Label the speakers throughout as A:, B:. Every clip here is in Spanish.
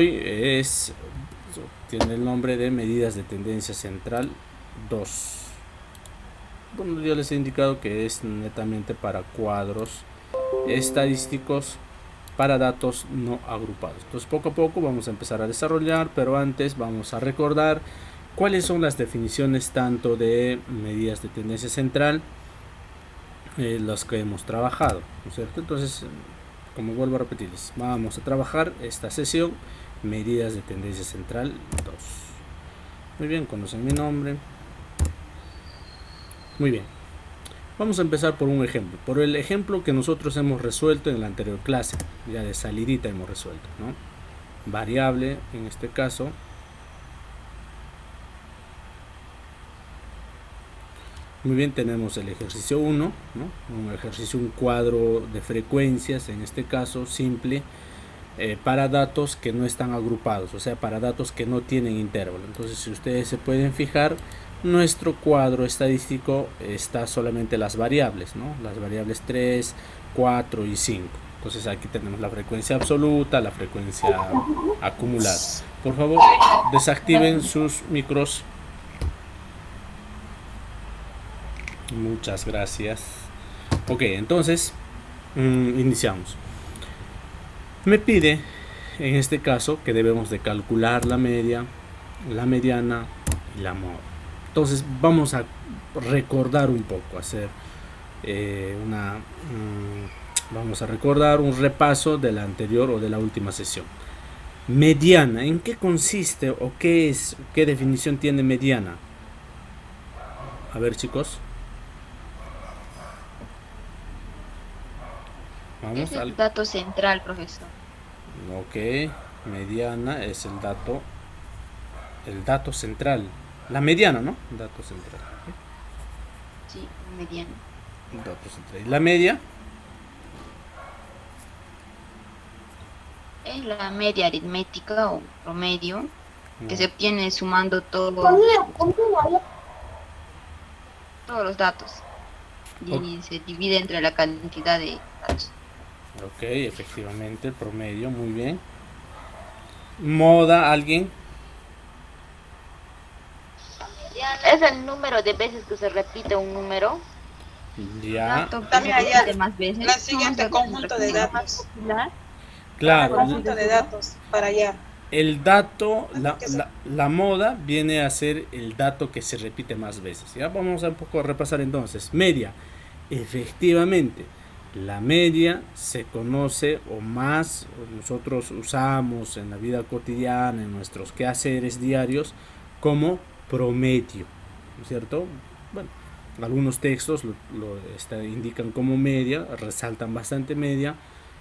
A: hoy tiene el nombre de medidas de tendencia central 2. Bueno, yo les he indicado que es netamente para cuadros estadísticos para datos no agrupados. Entonces poco a poco vamos a empezar a desarrollar, pero antes vamos a recordar cuáles son las definiciones tanto de medidas de tendencia central, las que hemos trabajado, ¿no es cierto? Entonces, como vuelvo a repetirles, vamos a trabajar esta sesión, medidas de tendencia central 2. Muy bien, conocen mi nombre. Muy bien, vamos a empezar por un ejemplo, por el ejemplo que nosotros hemos resuelto en la anterior clase, ya de salidita hemos resuelto, ¿no? Variable, en este caso, muy bien, tenemos el ejercicio 1, ¿no? Un ejercicio, un cuadro de frecuencias, en este caso simple, para datos que no están agrupados, o sea, para datos que no tienen intervalo. Entonces, si ustedes se pueden fijar, nuestro cuadro estadístico está solamente las variables, ¿no? Las variables 3, 4 y 5. Entonces aquí tenemos la frecuencia absoluta, la frecuencia acumulada. Por favor, desactiven sus micros. Muchas gracias. Ok, entonces iniciamos. Me pide en este caso que debemos de calcular la media, la mediana y la moda. Entonces vamos a recordar un poco, hacer vamos a recordar un repaso de la anterior o de la última sesión. Mediana, ¿en qué consiste o qué es, qué definición tiene mediana? A ver, chicos.
B: Vamos es el dato central, profesor.
A: Ok, mediana es el dato central. La mediana, ¿no? Dato central. ¿Okay?
B: Sí, mediana.
A: Dato central. ¿Y la media?
B: Es la media aritmética o promedio que se obtiene sumando todos los datos y se divide entre la cantidad de datos.
A: Ok, efectivamente, el promedio, muy bien. ¿Moda, alguien?
C: Es el número de veces que se repite un número.
A: Ya.
D: También hay más veces. La siguiente conjunto de datos.
A: Claro.
D: Conjunto de datos para allá.
A: El dato, la moda viene a ser el dato que se repite más veces. Ya vamos a un poco a repasar entonces. Media. Efectivamente, la media se conoce o más, nosotros usamos en la vida cotidiana, en nuestros quehaceres diarios, como promedio, ¿no es cierto? Bueno, algunos textos lo indican como media, resaltan bastante media.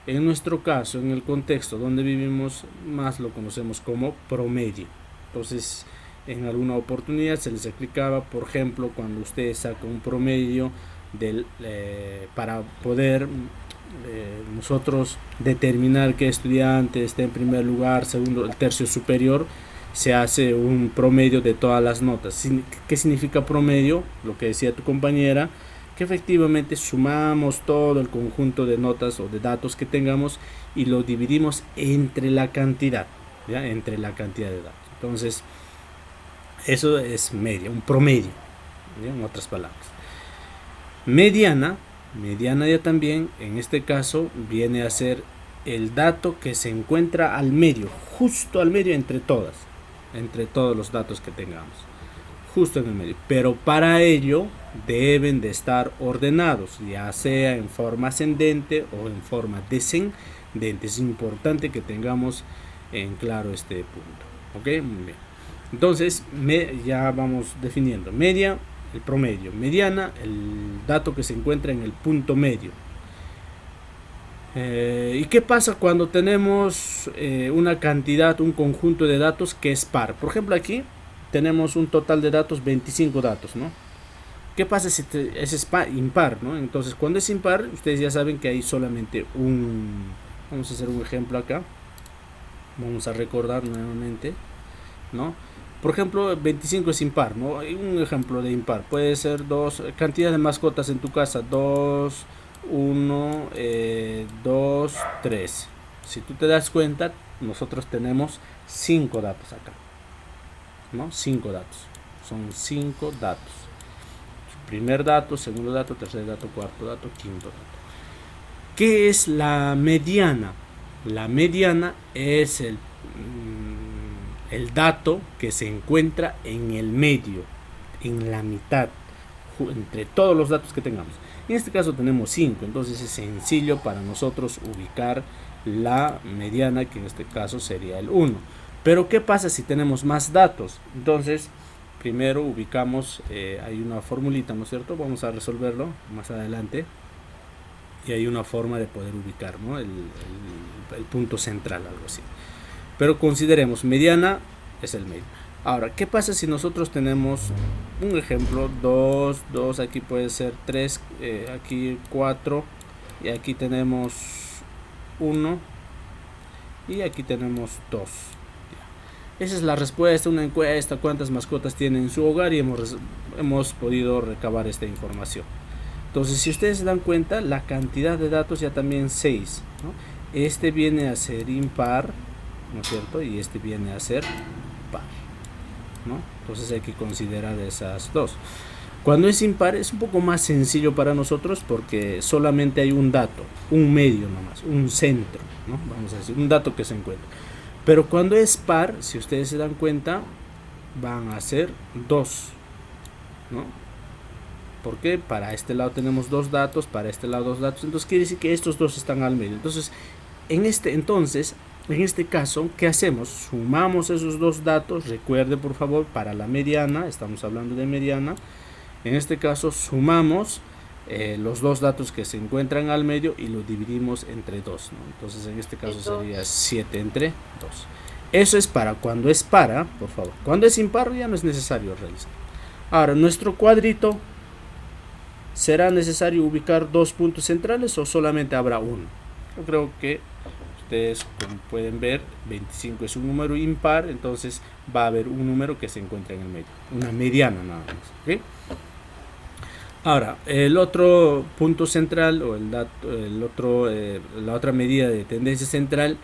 A: En nuestro caso, en el contexto donde vivimos, más lo conocemos como promedio. Entonces, en alguna oportunidad se les explicaba, por ejemplo, cuando usted saca un promedio para poder nosotros determinar qué estudiante está en primer lugar, segundo, el tercio superior, se hace un promedio de todas las notas. ¿Qué significa promedio? Lo que decía tu compañera, que efectivamente sumamos todo el conjunto de notas o de datos que tengamos y lo dividimos entre la cantidad, ¿ya? Entre la cantidad de datos. Entonces, eso es media, un promedio, ¿ya? En otras palabras. Mediana ya también, en este caso, viene a ser el dato que se encuentra al medio, justo al medio entre todos los datos que tengamos, justo en el medio. Pero para ello deben de estar ordenados, ya sea en forma ascendente o en forma descendente. Es importante que tengamos en claro este punto. Ok, muy bien. Entonces, ya vamos definiendo media, el promedio, mediana, el dato que se encuentra en el punto medio. ¿Y qué pasa cuando tenemos una cantidad, un conjunto de datos que es par? Por ejemplo, aquí tenemos un total de datos, 25 datos, ¿no? ¿Qué pasa si es impar, ¿no? Entonces, cuando es impar, ustedes ya saben que hay solamente un... Vamos a hacer un ejemplo acá. Vamos a recordar nuevamente, ¿no? Por ejemplo, 25 es impar, ¿no? Un ejemplo de impar puede ser cantidad de mascotas en tu casa, 2, 1, 2, 3. Si tú te das cuenta, nosotros tenemos 5 datos acá, ¿no? 5 datos. Son 5 datos. Primer dato, segundo dato, tercer dato, cuarto dato, quinto dato. ¿Qué es la mediana? La mediana es el dato que se encuentra en el medio, en la mitad, entre todos los datos que tengamos. En este caso tenemos 5, entonces es sencillo para nosotros ubicar la mediana, que en este caso sería el 1. Pero ¿qué pasa si tenemos más datos? Entonces, primero ubicamos, hay una formulita, ¿no es cierto? Vamos a resolverlo más adelante. Y hay una forma de poder ubicar, ¿no? el punto central, algo así. Pero consideremos, mediana es el medio. Ahora, ¿qué pasa si nosotros tenemos un ejemplo? 2, aquí puede ser 3, aquí 4, y aquí tenemos 1, y aquí tenemos 2. Esa es la respuesta, una encuesta, cuántas mascotas tiene en su hogar, y hemos podido recabar esta información. Entonces, si ustedes se dan cuenta, la cantidad de datos ya también 6, ¿no? Este viene a ser impar, ¿no es cierto? Y este viene a ser par, ¿no? Entonces hay que considerar esas dos. Cuando es impar es un poco más sencillo para nosotros porque solamente hay un dato, un medio nomás, un centro, ¿no? Vamos a decir, un dato que se encuentra. Pero cuando es par, si ustedes se dan cuenta, van a ser 2, ¿no? Porque para este lado tenemos 2 datos, para este lado 2 datos, entonces quiere decir que estos 2 están al medio. Entonces, en este caso, ¿qué hacemos? Sumamos esos 2 datos, recuerde por favor, para la mediana, estamos hablando de mediana, en este caso sumamos los 2 datos que se encuentran al medio y lo dividimos entre 2, ¿no? Entonces en este caso sería 7 entre 2. Eso es para cuando es para, por favor. Cuando es impar ya no es necesario realizar. Ahora, nuestro cuadrito, ¿será necesario ubicar 2 puntos centrales o solamente habrá uno? Yo creo que ustedes, como pueden ver, 25 es un número impar, entonces va a haber un número que se encuentra en el medio, una mediana nada más, ¿okay? Ahora, el otro punto central o la otra medida de tendencia central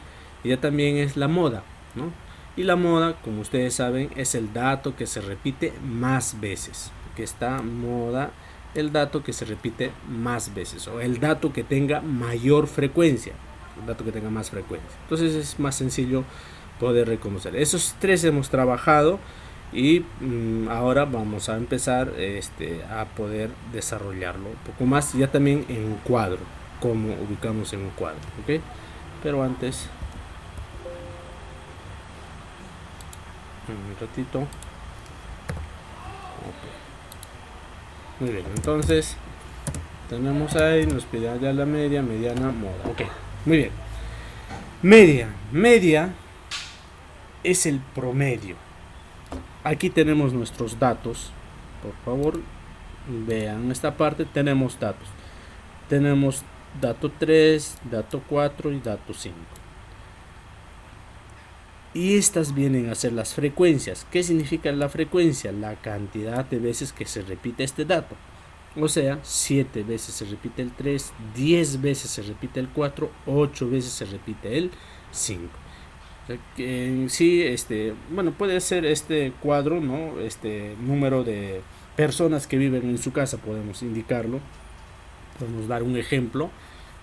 A: ya también es la moda, ¿no? Y la moda, como ustedes saben, es el dato que se repite más veces, que está moda, el dato que se repite más veces o el dato que tenga mayor frecuencia, el dato que tenga más frecuencia. Entonces es más sencillo poder reconocer. Esos 3 hemos trabajado y ahora vamos a empezar a poder desarrollarlo un poco más, ya también en un cuadro, como ubicamos en un cuadro, ¿ok? Pero antes, un ratito. Okay. Muy bien, entonces tenemos ahí, nos pide ya la media, mediana, moda. Ok, muy bien. Media es el promedio. Aquí tenemos nuestros datos. Por favor, vean esta parte, tenemos datos. Tenemos dato 3, dato 4 y dato 5. Y estas vienen a ser las frecuencias. ¿Qué significa la frecuencia? La cantidad de veces que se repite este dato. O sea, 7 veces se repite el 3, 10 veces se repite el 4, 8 veces se repite el 5. En sí, bueno, puede ser este cuadro, ¿no? Este número de personas que viven en su casa, podemos indicarlo. Podemos dar un ejemplo,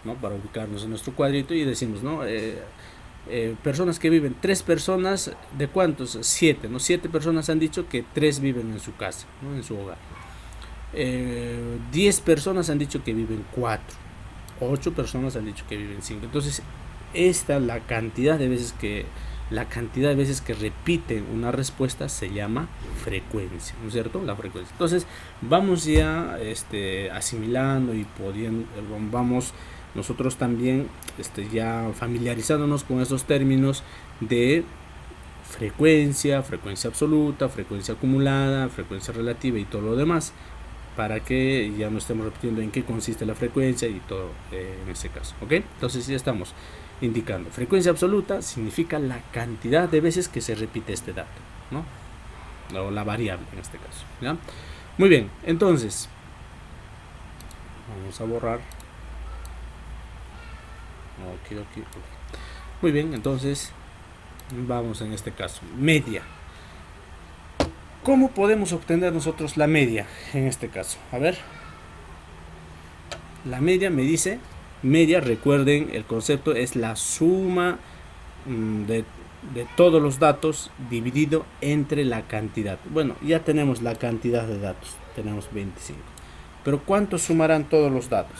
A: ¿no? Para ubicarnos en nuestro cuadrito y decimos, ¿no? Personas que viven, 3 personas, ¿de cuántos? 7, ¿no? 7 personas han dicho que 3 viven en su casa, ¿no? En su hogar. 10 personas han dicho que viven 4, 8 personas han dicho que viven 5. Entonces, esta la cantidad de veces que repiten una respuesta se llama frecuencia, ¿no es cierto? La frecuencia. Entonces, vamos ya asimilando y vamos nosotros también ya familiarizándonos con esos términos de frecuencia absoluta, frecuencia acumulada, frecuencia relativa y todo lo demás, para que ya no estemos repitiendo en qué consiste la frecuencia y todo en este caso, ¿ok? Entonces ya estamos indicando. Frecuencia absoluta significa la cantidad de veces que se repite este dato, ¿no? O la variable en este caso, ¿ya? Muy bien, entonces vamos a borrar. Ok. Muy bien, entonces Vamos en este caso, media. ¿Cómo podemos obtener nosotros la media en este caso? A ver. La media me dice, media, recuerden, el concepto es la suma de todos los datos dividido entre la cantidad. Bueno, ya tenemos la cantidad de datos, tenemos 25. Pero ¿cuánto sumarán todos los datos?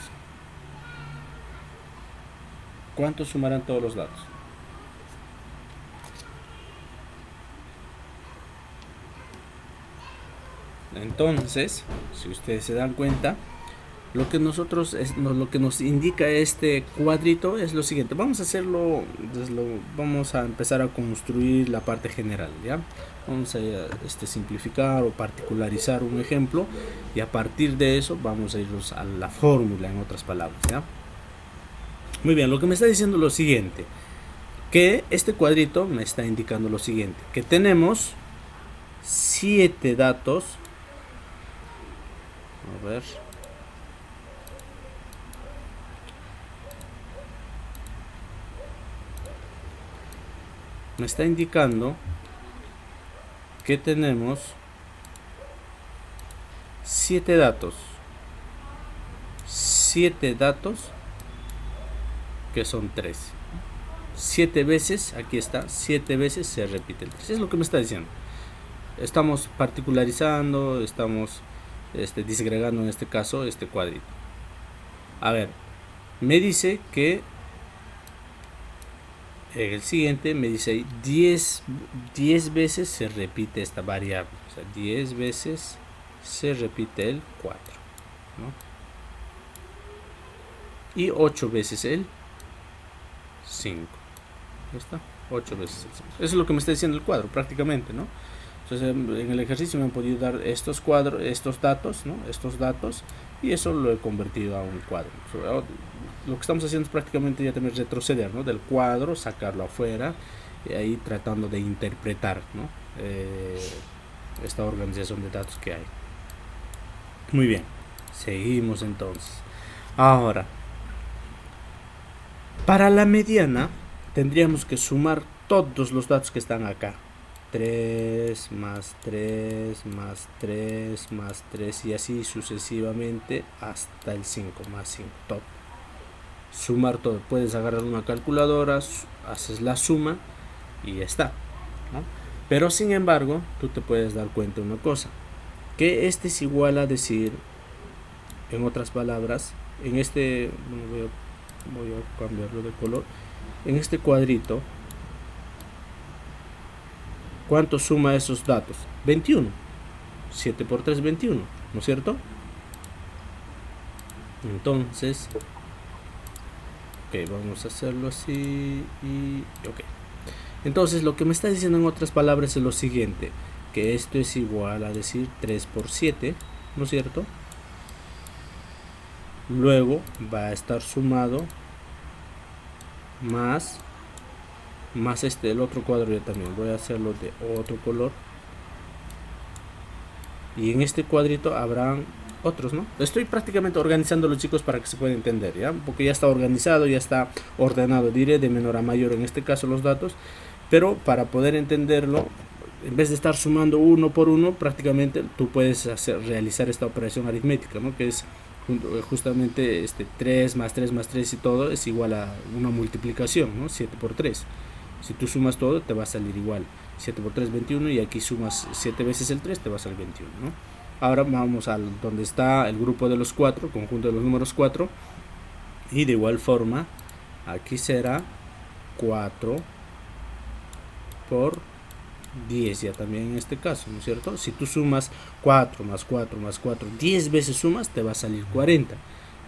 A: ¿Cuánto sumarán todos los datos? Entonces, si ustedes se dan cuenta, lo que lo que nos indica este cuadrito es lo siguiente. Vamos a hacerlo, vamos a empezar a construir la parte general, ¿ya? Vamos a simplificar o particularizar un ejemplo y a partir de eso vamos a irnos a la fórmula, en otras palabras, ¿ya? Muy bien, lo que me está diciendo lo siguiente, que este cuadrito me está indicando lo siguiente, que tenemos 7 datos. A ver. Me está indicando que tenemos 7 datos. 7 datos que son 3. 7 veces, aquí está, 7 veces se repite el 3. Es lo que me está diciendo. Estamos particularizando, estamos disgregando en este caso este cuadrito. A ver, me dice que el siguiente me dice 10 veces se repite esta variable, o sea, 10 veces se repite el 4, ¿no? Y 8 veces el 5. ¿Ya está? 8 veces el 5. Eso es lo que me está diciendo el cuadro prácticamente, ¿no? Entonces en el ejercicio me han podido dar estos cuadros, estos datos, ¿no? Estos datos, y eso lo he convertido a un cuadro. Lo que estamos haciendo es prácticamente ya también retroceder, ¿no? Del cuadro, sacarlo afuera y ahí tratando de interpretar, ¿no? Esta organización de datos que hay. Muy bien, seguimos entonces. Ahora, para la mediana tendríamos que sumar todos los datos que están acá. 3 más 3 más 3 más 3 y así sucesivamente hasta el 5 más 5, todo. Sumar todo, puedes agarrar una calculadora, haces la suma y ya está, ¿no? Pero sin embargo, tú te puedes dar cuenta de una cosa, que este es igual a decir, en otras palabras, en este, bueno, voy a cambiarlo de color, en este cuadrito, ¿cuánto suma esos datos? 21. 7 por 3, 21, ¿no es cierto? Entonces, ok, vamos a hacerlo así y ok. Entonces lo que me está diciendo en otras palabras es lo siguiente, que esto es igual a decir 3 por 7, ¿no es cierto? Luego va a estar sumado más el otro cuadro. Yo también voy a hacerlo de otro color, y en este cuadrito habrán otros, ¿no? Estoy prácticamente organizando los chicos para que se pueda entender, ¿ya? Porque ya está organizado, ya está ordenado, diré de menor a mayor en este caso los datos, pero para poder entenderlo, en vez de estar sumando uno por uno, prácticamente tú puedes realizar esta operación aritmética, ¿no? Que es justamente 3 más 3 más 3 y todo es igual a una multiplicación, ¿no? 7 por 3. Si tú sumas todo, te va a salir igual. 7 por 3, 21, y aquí sumas 7 veces el 3, te va a salir 21, ¿no? Ahora vamos a donde está el grupo de los 4, conjunto de los números 4, y de igual forma, aquí será 4 por 10, ya también en este caso, ¿no es cierto? Si tú sumas 4 más 4 más 4, 10 veces sumas, te va a salir 40.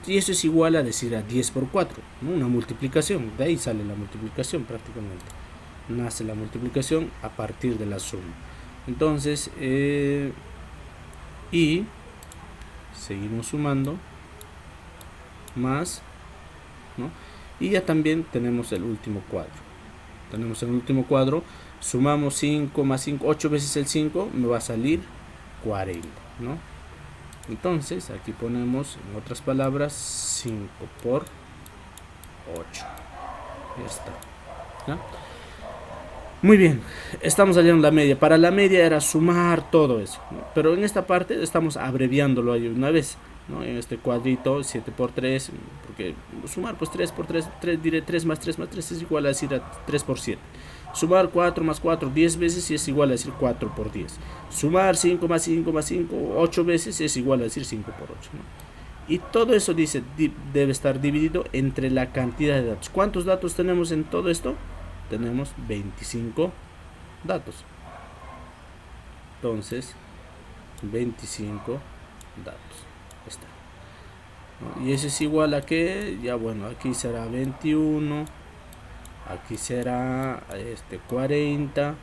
A: Y eso es igual a decir a 10 por 4, ¿no? Una multiplicación, de ahí sale la multiplicación prácticamente. Nace la multiplicación a partir de la suma. Entonces, y seguimos sumando más, ¿no? Y ya también tenemos el último cuadro. Tenemos el último cuadro, sumamos 5 más 5, 8 veces el 5, me va a salir 40, ¿no? Entonces aquí ponemos, en otras palabras, 5 por 8. Ya está, ¿ya? Muy bien, estamos hallando la media. Para la media era sumar todo eso, ¿no? Pero en esta parte estamos abreviándolo ahí una vez, ¿no? En este cuadrito, 7 por 3, porque sumar pues 3 por 3, 3 diré 3 más 3 más 3 es igual a decir a 3 por 7. Sumar 4 más 4 10 veces y es igual a decir 4 por 10. Sumar 5 más 5 más 5 8 veces es igual a decir 5 por 8, ¿no? Y todo eso dice debe estar dividido entre la cantidad de datos. ¿Cuántos datos tenemos en todo esto? Tenemos 25 datos. Entonces 25 datos. Está, ¿no? Y eso es igual a que, ya bueno, aquí será 21, aquí será 40,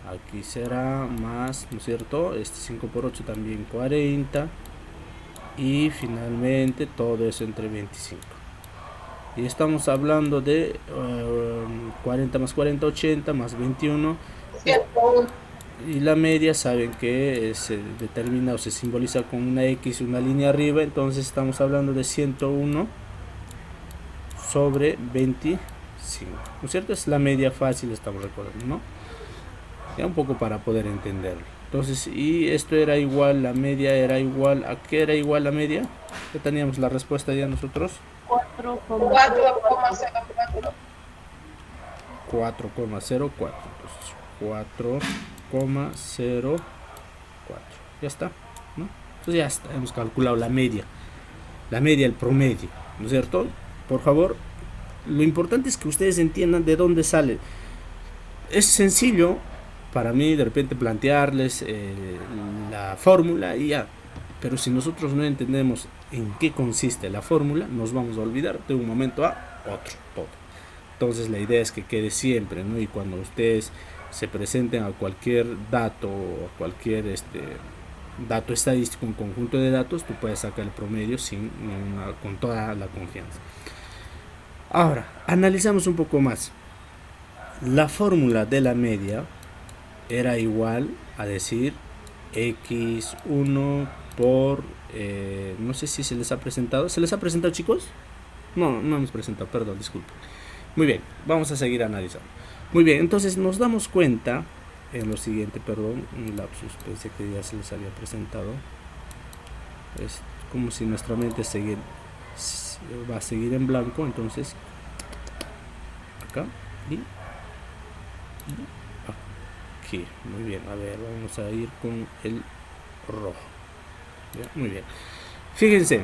A: aquí será más, ¿no es cierto? 5 por 8 también 40, y finalmente todo eso entre 25. Y estamos hablando de 40 más 40, 80 más 21. Y la media saben que se determina o se simboliza con una X, una línea arriba. Entonces estamos hablando de 101 sobre 25. ¿No es cierto? Es la media fácil, estamos recordando, ¿no? Ya un poco para poder entenderlo. Entonces, y esto era igual, la media era igual, ¿a qué era igual la media? Ya teníamos la respuesta ya nosotros.
D: 4,04.
A: 4,04. Entonces 4,04. Ya está, ¿no? Entonces ya está, hemos calculado la media, el promedio, ¿no es cierto? Por favor, lo importante es que ustedes entiendan de dónde sale. Es sencillo para mí de repente plantearles la fórmula y ya, pero si nosotros no entendemos en qué consiste la fórmula, nos vamos a olvidar de un momento a otro todo. Entonces la idea es que quede siempre, ¿no? Y cuando ustedes se presenten a cualquier dato o a cualquier dato estadístico, un conjunto de datos, tú puedes sacar el promedio con toda la confianza. Ahora, analizamos un poco más. La fórmula de la media era igual a decir x1 por no sé si se les ha presentado. ¿Se les ha presentado, chicos? No hemos presentado, perdón, disculpen. Muy bien, vamos a seguir analizando. Muy bien, entonces nos damos cuenta en lo siguiente, perdón, un lapsus, pensé que ya se les había presentado. Es como si nuestra mente va a seguir en blanco, entonces acá y aquí. Muy bien, a ver, vamos a ir con el rojo. ¿Ya? Muy bien, fíjense,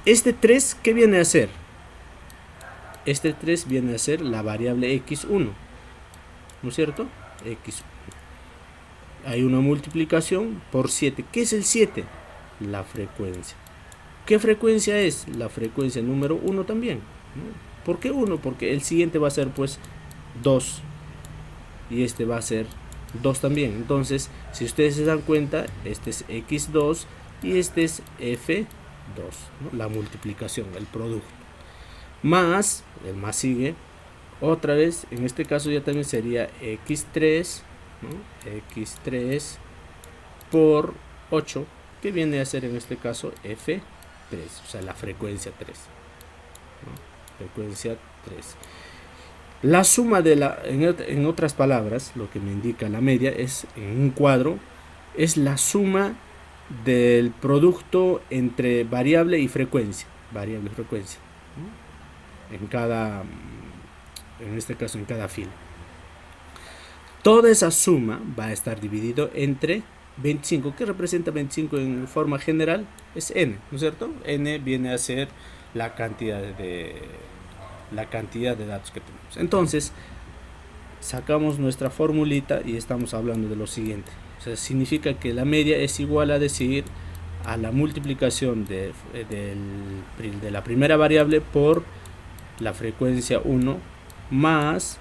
A: este 3, ¿qué viene a ser? Este 3 viene a ser la variable x1, ¿no es cierto? X1. Hay una multiplicación por 7. ¿Qué es el 7? La frecuencia. ¿Qué frecuencia es? La frecuencia número 1 también, ¿no? ¿Por qué 1? Porque el siguiente va a ser pues 2 y este va a ser 2 también. Entonces, si ustedes se dan cuenta, este es x2 y este es f2, ¿no? La multiplicación, el producto. Más, el más sigue, otra vez, en este caso ya también sería x3, ¿no? x3 por 8, que viene a ser en este caso f3, o sea, la frecuencia 3, ¿no? Frecuencia 3. La suma en otras palabras, lo que me indica la media es, en un cuadro, es la suma del producto entre variable y frecuencia, ¿no? En este caso en cada fila. Toda esa suma va a estar dividido entre 25. ¿Qué representa 25 en forma general? Es n, ¿no es cierto? N viene a ser la cantidad de datos que tenemos. Entonces sacamos nuestra formulita y estamos hablando de lo siguiente. O sea, significa que la media es igual a decir a la multiplicación de la primera variable por la frecuencia 1 más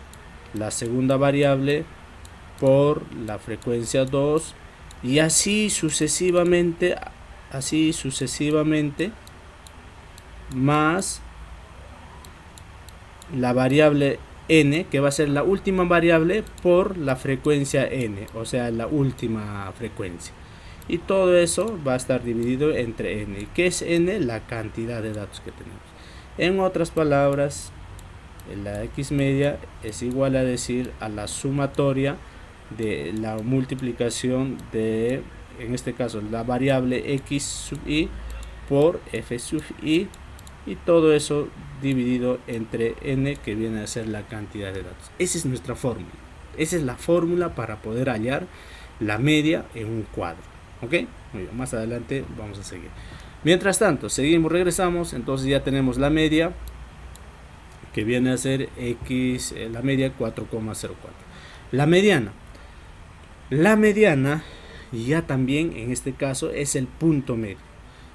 A: la segunda variable por la frecuencia 2 y así sucesivamente más la variable n, que va a ser la última variable, por la frecuencia n, o sea, la última frecuencia. Y todo eso va a estar dividido entre n. ¿Qué es n? La cantidad de datos que tenemos. En otras palabras, la x media es igual a decir a la sumatoria de la multiplicación de, en este caso, la variable x sub i por f sub i, y todo eso dividido entre n, que viene a ser la cantidad de datos. Esa es nuestra fórmula. Esa es la fórmula para poder hallar la media en un cuadro. ¿Ok? Muy bien, más adelante vamos a seguir. Mientras tanto, seguimos, regresamos. Entonces ya tenemos la media, que viene a ser x, la media 4,04. La mediana. La mediana ya también en este caso es el punto medio.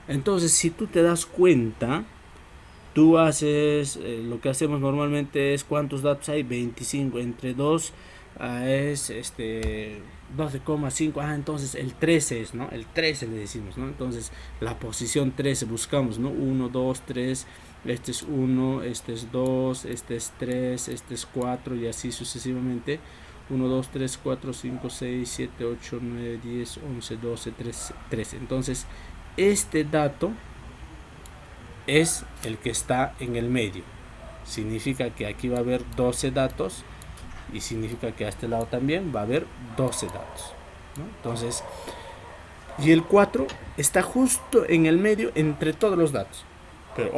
A: Entonces, si tú te das cuenta, tú haces, lo que hacemos normalmente es, ¿cuántos datos hay? 25, entre 2 es 12,5, entonces el 13 es, ¿no? El 13 le decimos, ¿no? Entonces, la posición 13 buscamos, ¿no? 1, 2, 3, este es 1, este es 2, este es 3, este es 4, y así sucesivamente. 1, 2, 3, 4, 5, 6, 7, 8, 9, 10, 11, 12, 13. Entonces, este dato es el que está en el medio. Significa que aquí va a haber 12 datos, y significa que a este lado también va a haber 12 datos, ¿no? Entonces, y el 4 está justo en el medio entre todos los datos. Pero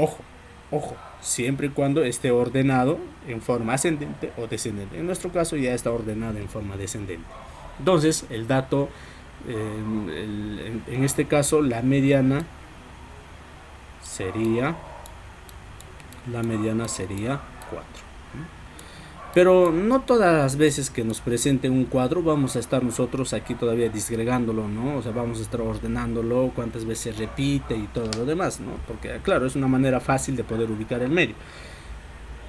A: ojo, siempre y cuando esté ordenado en forma ascendente o descendente. En nuestro caso ya está ordenado en forma descendente. Entonces, el dato, en este caso, la mediana sería 4. Pero no todas las veces que nos presenten un cuadro vamos a estar nosotros aquí todavía disgregándolo, ¿no? O sea, vamos a estar ordenándolo, cuántas veces repite y todo lo demás, ¿no? Porque, claro, es una manera fácil de poder ubicar el medio.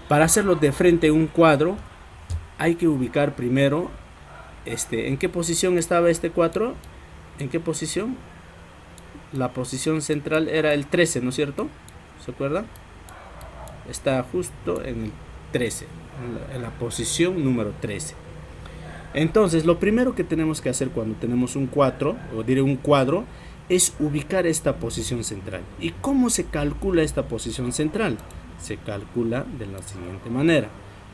A: Para hacerlo de frente a un cuadro, hay que ubicar primero, ¿en qué posición estaba este 4? ¿En qué posición? La posición central era el 13, ¿no es cierto? ¿Se acuerdan? Está justo en el 13, en la posición número 13. Entonces, lo primero que tenemos que hacer cuando tenemos un 4, o diré un cuadro, es ubicar esta posición central. ¿Y cómo se calcula esta posición central? Se calcula de la siguiente manera.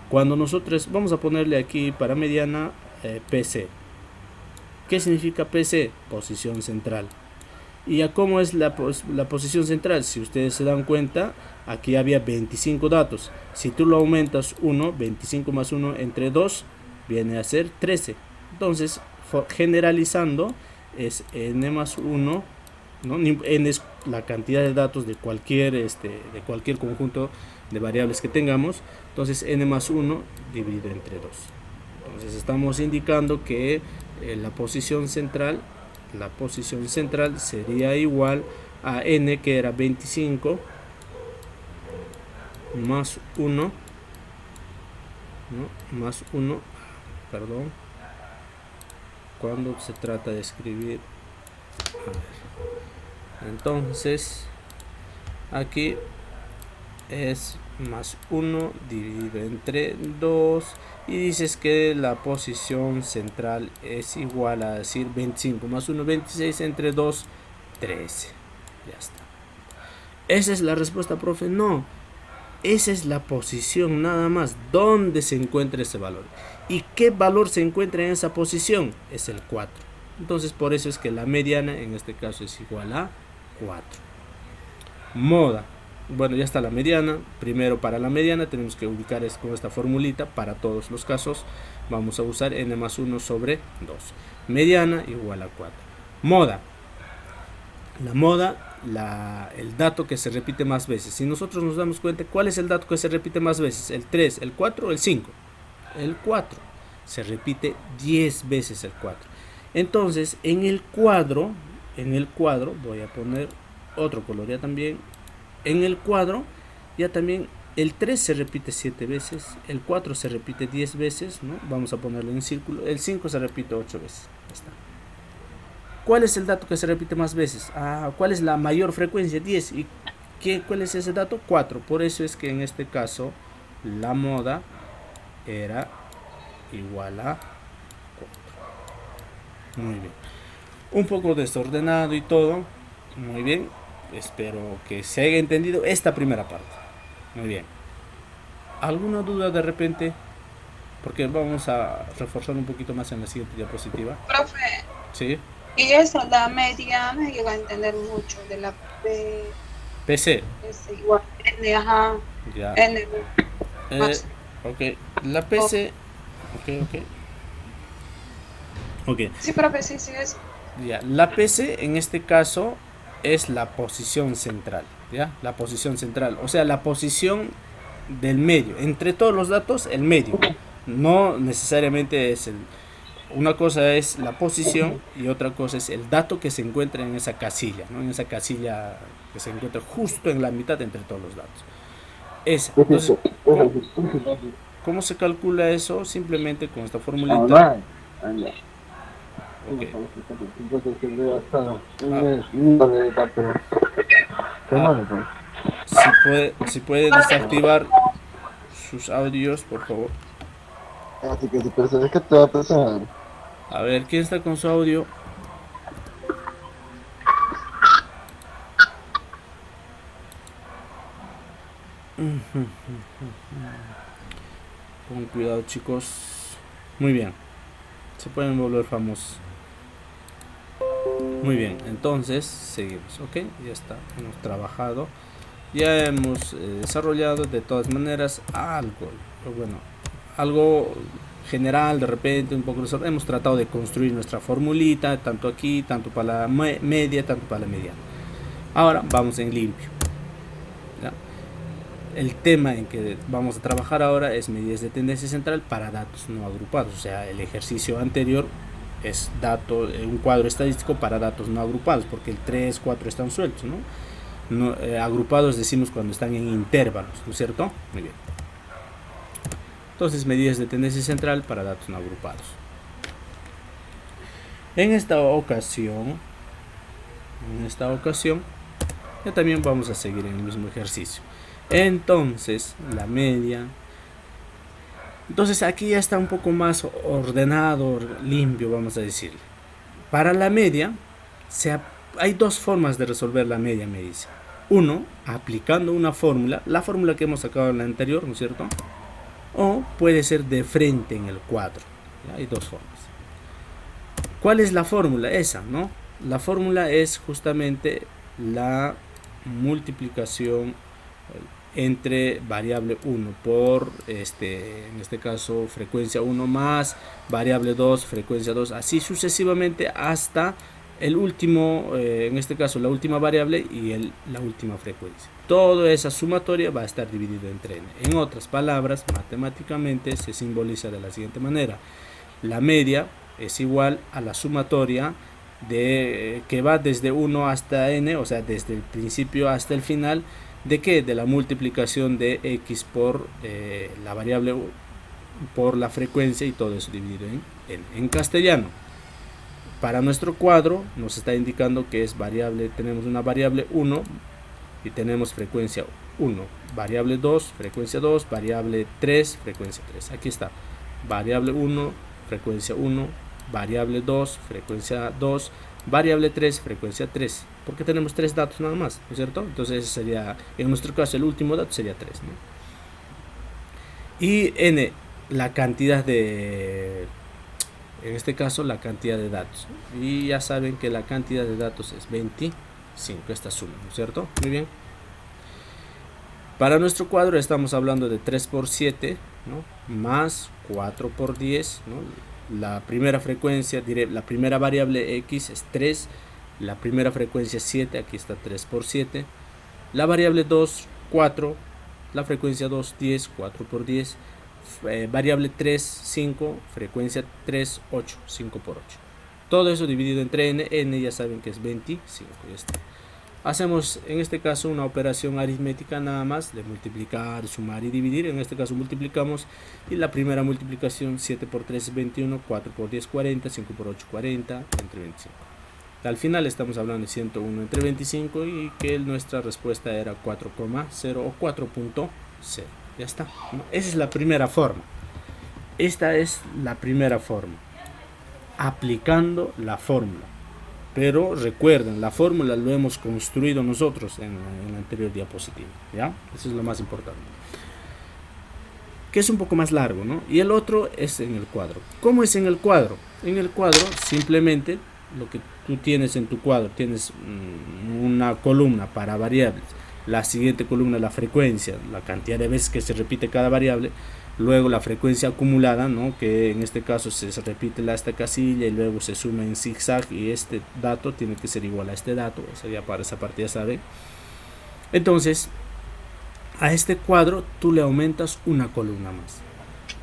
A: Cuando nosotros vamos a ponerle aquí para mediana PC. ¿Qué significa PC? Posición central. ¿Y a cómo es la posición central? Si ustedes se dan cuenta, aquí había 25 datos. Si tú lo aumentas 1, 25 más 1 entre 2, viene a ser 13. Entonces, generalizando, es n más 1, ¿no? N es la cantidad de datos de cualquier conjunto de variables que tengamos. Entonces, n más 1 dividido entre 2. Entonces, estamos indicando que la posición central sería igual a n, que era 25 más 1, ¿no? Más 1, perdón, cuando se trata de escribir, entonces aquí es más 1 dividido entre 2, y dices que la posición central es igual a decir 25 más 1, 26 entre 2, 13. Ya está. ¿Esa es la respuesta, profe? No. Esa es la posición nada más. ¿Dónde se encuentra ese valor? ¿Y qué valor se encuentra en esa posición? Es el 4. Entonces, por eso es que la mediana en este caso es igual a 4. Moda. Bueno, ya está la mediana. Primero, para la mediana tenemos que ubicar con esta formulita. Para todos los casos vamos a usar n más 1 sobre 2. Mediana igual a 4. Moda. La moda, el dato que se repite más veces. Si nosotros nos damos cuenta, ¿cuál es el dato que se repite más veces? ¿El 3, el 4 o el 5? El 4. Se repite 10 veces el 4. Entonces, en el cuadro, voy a poner otro color ya también. En el cuadro, ya también el 3 se repite 7 veces, el 4 se repite 10 veces, ¿no? Vamos a ponerlo en círculo. El 5 se repite 8 veces. Ya está. ¿Cuál es el dato que se repite más veces? ¿Cuál es la mayor frecuencia? 10. ¿Y cuál es ese dato? 4. Por eso es que en este caso la moda era igual a 4. Muy bien. Un poco desordenado y todo. Muy bien. Espero que se haya entendido esta primera parte. Muy bien. ¿Alguna duda de repente? Porque vamos a reforzar un poquito más en la siguiente diapositiva.
D: Profe,
A: Sí.
D: y eso, la media, no llega a entender mucho de la
A: PC.
D: es igual, N, ajá,
A: Ya.
D: N.
A: Ok. La PC. Ok.
D: Sí, profe, sí, es.
A: Ya. La PC en este caso es la posición central. ¿Ya? La posición central. O sea, la posición del medio. Entre todos los datos, el medio. No necesariamente es el. Una cosa es la posición y otra cosa es el dato que se encuentra en esa casilla, ¿no? En esa casilla que se encuentra justo en la mitad entre todos los datos. Esa. Entonces, ¿cómo se calcula eso? Simplemente con esta formulita. Okay. Si puede desactivar sus audios, por favor. A ver, ¿quién está con su audio? Con cuidado, chicos. Muy bien. Se pueden volver famosos. Muy bien, entonces seguimos. Ok, ya está. Hemos trabajado. Ya hemos desarrollado de todas maneras algo. Bueno, algo general de repente, un poco. Hemos tratado de construir nuestra formulita, tanto aquí, tanto para la media, tanto para la mediana. Ahora vamos en limpio. ¿Ya? El tema en que vamos a trabajar ahora es medidas de tendencia central para datos no agrupados. O sea, el ejercicio anterior es un cuadro estadístico para datos no agrupados, porque el 3, 4 están sueltos, ¿no? Agrupados decimos cuando están en intervalos, ¿no es cierto? Muy bien. Entonces, medidas de tendencia central para datos no agrupados. En esta ocasión, ya también vamos a seguir en el mismo ejercicio. Entonces, la media. Entonces, aquí ya está un poco más ordenado, limpio, vamos a decir. Para la media, hay dos formas de resolver la media, me dice. Uno, aplicando una fórmula, la fórmula que hemos sacado en la anterior, ¿no es cierto? O puede ser de frente en el cuadro. ¿Ya? Hay dos formas. ¿Cuál es la fórmula? Esa, ¿no? La fórmula es justamente la multiplicación entre variable 1 por, en este caso, frecuencia 1 más variable 2, frecuencia 2, así sucesivamente hasta el último, en este caso la última variable y la última frecuencia. Toda esa sumatoria va a estar dividida entre n. En otras palabras, matemáticamente se simboliza de la siguiente manera. La media es igual a la sumatoria que va desde 1 hasta n, o sea, desde el principio hasta el final. ¿De qué? De la multiplicación de x por la variable, por la frecuencia y todo eso dividido en n. En castellano, para nuestro cuadro nos está indicando que es variable, tenemos una variable 1 y tenemos frecuencia 1, variable 2, frecuencia 2, variable 3, frecuencia 3. Aquí está, variable 1, frecuencia 1, variable 2, frecuencia 2, variable 3, frecuencia 3, porque tenemos 3 datos nada más, ¿no es cierto? Entonces ese sería, en nuestro caso el último dato sería 3, ¿no? Y n, la cantidad de, en este caso la cantidad de datos, y ya saben que la cantidad de datos es 25, esta suma, ¿no es cierto? Muy bien. Para nuestro cuadro estamos hablando de 3 por 7, ¿no? Más 4 por 10, ¿no? La primera frecuencia, la primera variable x es 3, la primera frecuencia es 7, aquí está 3 por 7, la variable 2, 4, la frecuencia 2, 10, 4 por 10, variable 3, 5, frecuencia 3, 8, 5 por 8. Todo eso dividido entre n ya saben que es 25, ya está. Hacemos en este caso una operación aritmética nada más, de multiplicar, sumar y dividir. En este caso multiplicamos, y la primera multiplicación 7 por 3 es 21, 4 por 10 40, 5 por 8 40, entre 25. Al final estamos hablando de 101 entre 25 y que nuestra respuesta era 4,0 o 4.0. Ya está, ¿no? Esa es la primera forma. Esta es la primera forma, aplicando la fórmula. Pero recuerden, la fórmula lo hemos construido nosotros en la anterior diapositiva, ¿ya? Eso es lo más importante. que es un poco más largo, ¿no? Y el otro es en el cuadro. ¿Cómo es en el cuadro? En el cuadro simplemente lo que tú tienes en tu cuadro, tienes una columna para variables, la siguiente columna la frecuencia, la cantidad de veces que se repite cada variable, luego la frecuencia acumulada, ¿no? Que en este caso se repite esta casilla y luego se suma en zigzag, y este dato tiene que ser igual a este dato, o sea, ya para esa parte ya saben. Entonces a este cuadro tú le aumentas una columna más.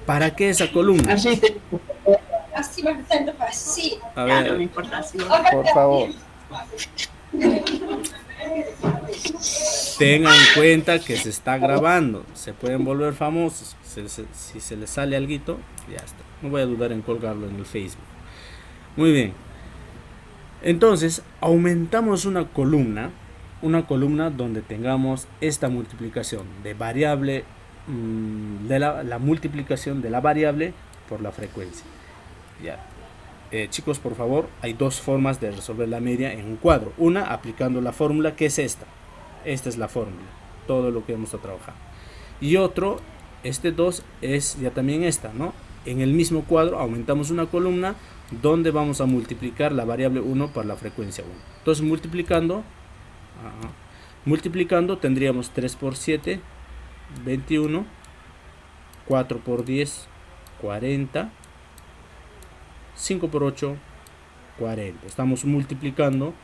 A: ¿Para qué esa columna?
E: Así va a así.
A: A ver,
B: no me importa así.
A: por favor, tengan en cuenta que se está grabando, se pueden volver famosos. Si se les sale alguito, ya está. No voy a dudar en colgarlo en el Facebook. Muy bien. Entonces aumentamos una columna donde tengamos esta multiplicación de variable, de la multiplicación de la variable por la frecuencia. Ya. Chicos, por favor, hay dos formas de resolver la media en un cuadro. Una, aplicando la fórmula, que es esta. Esta es la fórmula, todo lo que vamos a trabajar. Y otro, este 2 es ya también esta, ¿no? En el mismo cuadro aumentamos una columna donde vamos a multiplicar la variable 1 por la frecuencia 1. Entonces multiplicando tendríamos 3 por 7, 21, 4 por 10, 40, 5 por 8, 40. Estamos multiplicando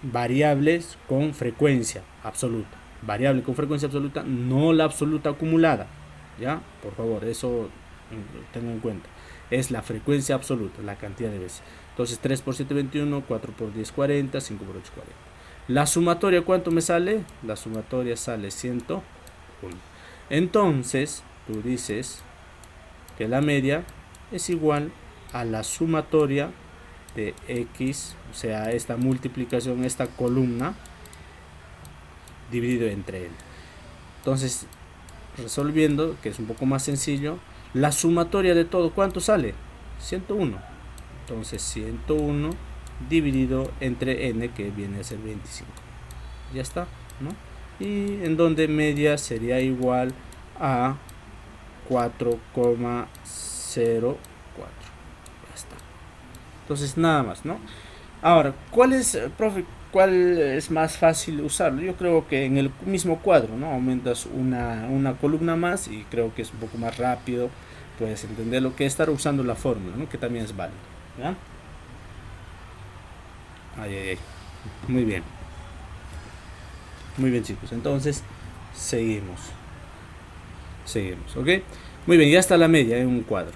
A: variables con frecuencia absoluta. Variable con frecuencia absoluta, no la absoluta acumulada. ¿Ya? Por favor, eso tengan en cuenta. Es la frecuencia absoluta, la cantidad de veces. Entonces 3 por 7, 21, 4 por 10, 40, 5 por 8, 40. La sumatoria, ¿cuánto me sale? La sumatoria sale 101. Entonces, tú dices que la media es igual a la sumatoria de x, o sea, esta multiplicación, esta columna, dividido entre n. Entonces, resolviendo, que es un poco más sencillo, la sumatoria de todo, ¿cuánto sale? 101. Entonces, 101 dividido entre n, que viene a ser 25. Ya está, ¿no? Y en donde media sería igual a 4,04. Ya está. Entonces nada más, ¿no? Ahora, profe, cuál es más fácil usarlo? Yo creo que en el mismo cuadro, ¿no? Aumentas una columna más y creo que es un poco más rápido. Puedes entender lo que es estar usando la fórmula, ¿no? Que también es válido, ¿ya? Ay. Muy bien. Muy bien, chicos. Entonces, seguimos, ¿ok? Muy bien, ya está la media en un cuadro.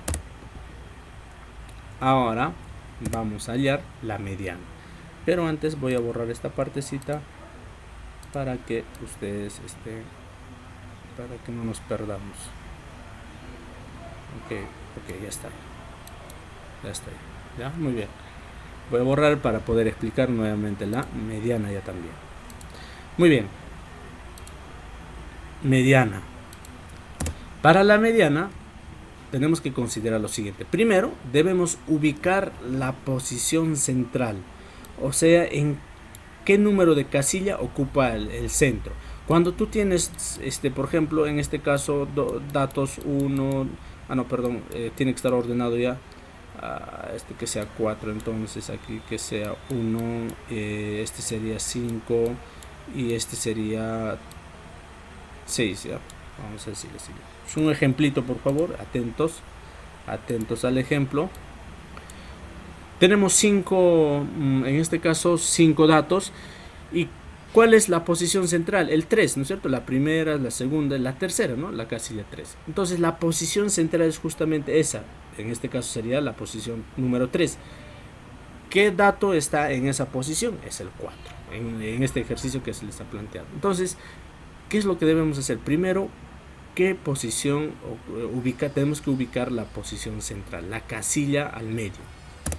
A: Ahora vamos a hallar la mediana. Pero antes voy a borrar esta partecita para que ustedes para que no nos perdamos. Ok, ya está. Ya, muy bien. Voy a borrar para poder explicar nuevamente la mediana ya también. Muy bien. Mediana. Para la mediana tenemos que considerar lo siguiente. Primero, debemos ubicar la posición central. O sea, en qué número de casilla ocupa el centro. Cuando tú tienes, por ejemplo, en este caso, datos 1, tiene que estar ordenado ya. Que sea 4, entonces aquí que sea 1, este sería 5 y este sería 6, ya. Vamos a decirle así. Es un ejemplito, por favor, atentos al ejemplo. Tenemos 5, en este caso 5 datos. ¿Y cuál es la posición central? El 3, ¿no es cierto? La primera, la segunda, la tercera, ¿no? La casilla 3. Entonces la posición central es justamente esa. En este caso sería la posición número 3. ¿Qué dato está en esa posición? Es el 4. En este ejercicio que se les ha planteado. Entonces, ¿qué es lo que debemos hacer? Primero, ¿qué posición tenemos que ubicar la posición central? La casilla al medio.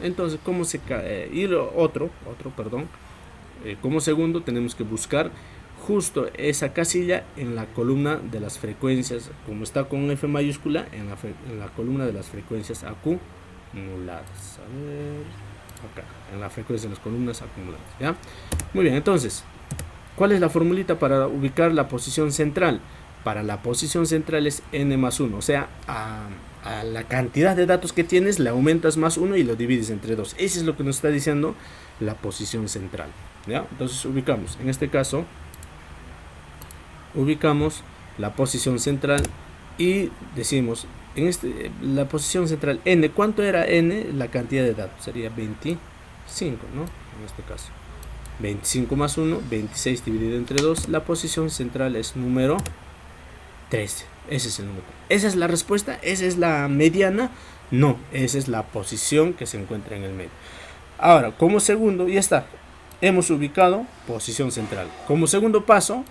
A: Entonces, ¿cómo se cae? Y como segundo, tenemos que buscar justo esa casilla en la columna de las frecuencias, como está con F mayúscula, en la columna de las frecuencias acumuladas. A ver, acá, en la frecuencia de las columnas acumuladas, ¿ya? Muy bien, entonces, ¿cuál es la formulita para ubicar la posición central? para la posición central es n más 1. O sea, a la cantidad de datos que tienes le aumentas más 1 y lo divides entre 2. Eso es lo que nos está diciendo la posición central, ¿ya? Entonces ubicamos, en este caso, ubicamos la posición central y decimos, la posición central n, ¿cuánto era n? La cantidad de datos sería 25, ¿no? En este caso 25 más 1, 26 dividido entre 2. La posición central es número 13. Ese es el número. ¿Esa es la respuesta? ¿Esa es la mediana? No, esa es la posición que se encuentra en el medio. Ahora, como segundo, ya está, hemos ubicado posición central. Como segundo paso,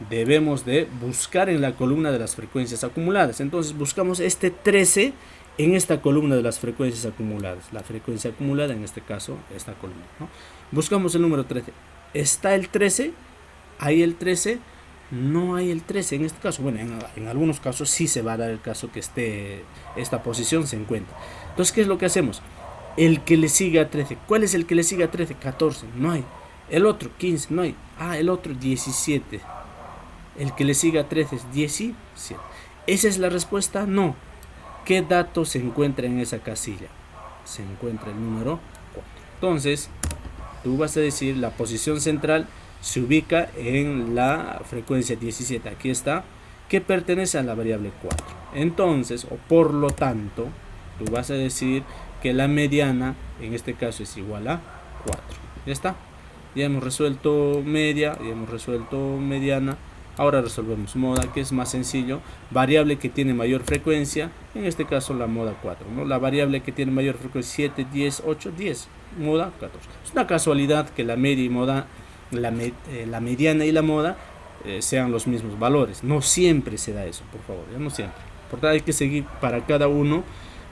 A: debemos de buscar en la columna de las frecuencias acumuladas. Entonces buscamos este 13 en esta columna de las frecuencias acumuladas. La frecuencia acumulada, en este caso, esta columna, ¿no? Buscamos el número 13. ¿Está el 13? ¿Hay el 13? No hay el 13 en este caso. Bueno, en algunos casos sí se va a dar el caso que esta posición se encuentre. Entonces, ¿qué es lo que hacemos? El que le sigue a 13. ¿Cuál es el que le sigue a 13? 14. No hay. El otro, 15. No hay. El otro, 17. El que le sigue a 13 es 17. ¿Esa es la respuesta? No. ¿Qué dato se encuentra en esa casilla? Se encuentra el número 4. Entonces, tú vas a decir la posición central se ubica en la frecuencia 17. Aquí está, que pertenece a la variable 4. Entonces, o por lo tanto, tú vas a decir que la mediana, en este caso, es igual a 4. Ya está. Ya hemos resuelto media, ya hemos resuelto mediana. Ahora resolvemos moda, que es más sencillo. Variable que tiene mayor frecuencia, en este caso la moda 4, ¿no? La variable que tiene mayor frecuencia 7, 10, 8, 10. Moda 14. Es una casualidad que la media y moda, la mediana y la moda sean los mismos valores. No siempre se da eso, por favor, ya no siempre. Por tanto, hay que seguir para cada uno